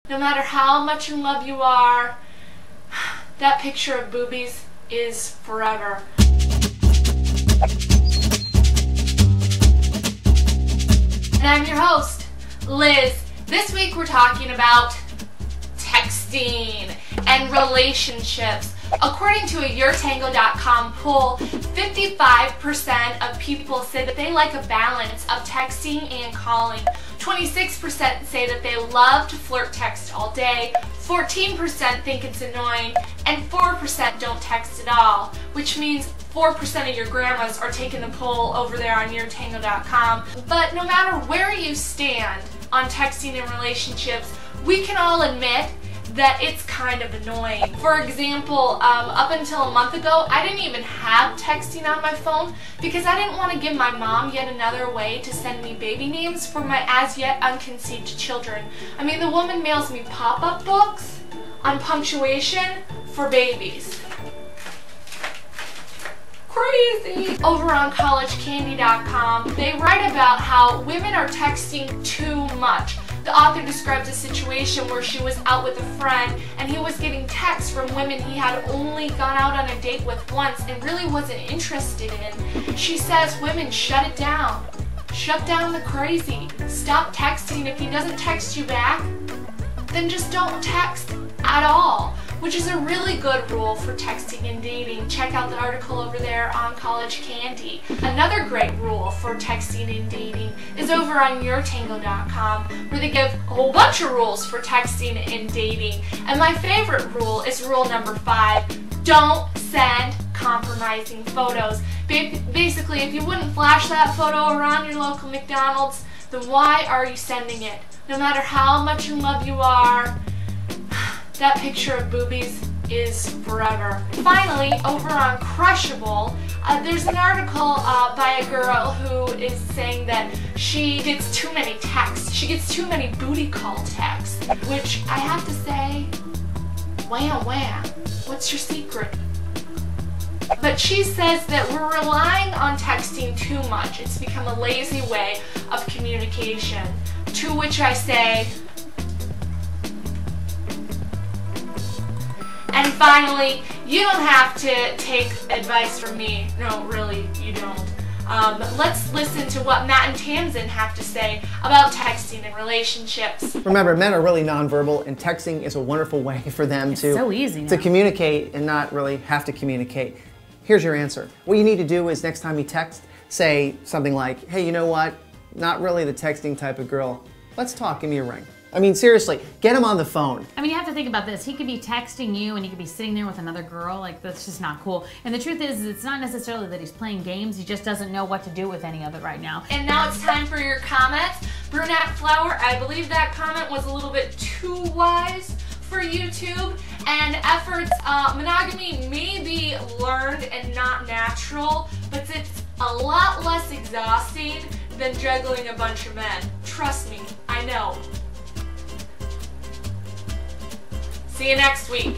No matter how much in love you are, that picture of boobies is forever. And I'm your host, Liz. This week we're talking about texting and relationships. According to a YourTango.com poll, 55% of people say that they like a balance of texting and calling. 26% say that they love to flirt text all day, 14% think it's annoying, and 4% don't text at all, which means 4% of your grandmas are taking the poll over there on YourTango.com. But no matter where you stand on texting and relationships, we can all admit that it's kind of annoying. For example, up until a month ago, I didn't even have texting on my phone because I didn't want to give my mom yet another way to send me baby names for my as yet unconceived children. I mean, the woman mails me pop-up books on punctuation for babies. Crazy! Over on collegecandy.com, they write about how women are texting too much. The author describes a situation where she was out with a friend and he was getting texts from women he had only gone out on a date with once and really wasn't interested in. She says, women, shut it down. Shut down the crazy. Stop texting. If he doesn't text you back, then just don't text at all, which is a really good rule for texting and dating. Check out the article over there on College Candy. Another great rule for texting and dating is over on YourTango.com, where they give a whole bunch of rules for texting and dating. And my favorite rule is rule number 5. Don't send compromising photos. Basically, if you wouldn't flash that photo around your local McDonald's, then why are you sending it? No matter how much in love you are, that picture of boobies is forever. Finally, over on Crushable, there's an article by a girl who is saying that she gets too many texts. She gets too many booty call texts, which I have to say, wham wham, what's your secret? But she says that we're relying on texting too much. It's become a lazy way of communication, to which I say, and finally, you don't have to take advice from me. No, really, you don't. Let's listen to what Matt and Tamsin have to say about texting and relationships. Remember, men are really nonverbal, and texting is a wonderful way for them to communicate and not really have to communicate. Here's your answer. What you need to do is next time you text, say something like, hey, you know what? Not really the texting type of girl. Let's talk, give me a ring. I mean, seriously, get him on the phone. I mean, you have to think about this. He could be texting you and he could be sitting there with another girl. Like, that's just not cool. And the truth is, it's not necessarily that he's playing games. He just doesn't know what to do with any of it right now. And now it's time for your comments. Brunette Flower, I believe that comment was a little bit too wise for YouTube. And efforts, monogamy may be learned and not natural, but it's a lot less exhausting than juggling a bunch of men. Trust me, I know. See you next week.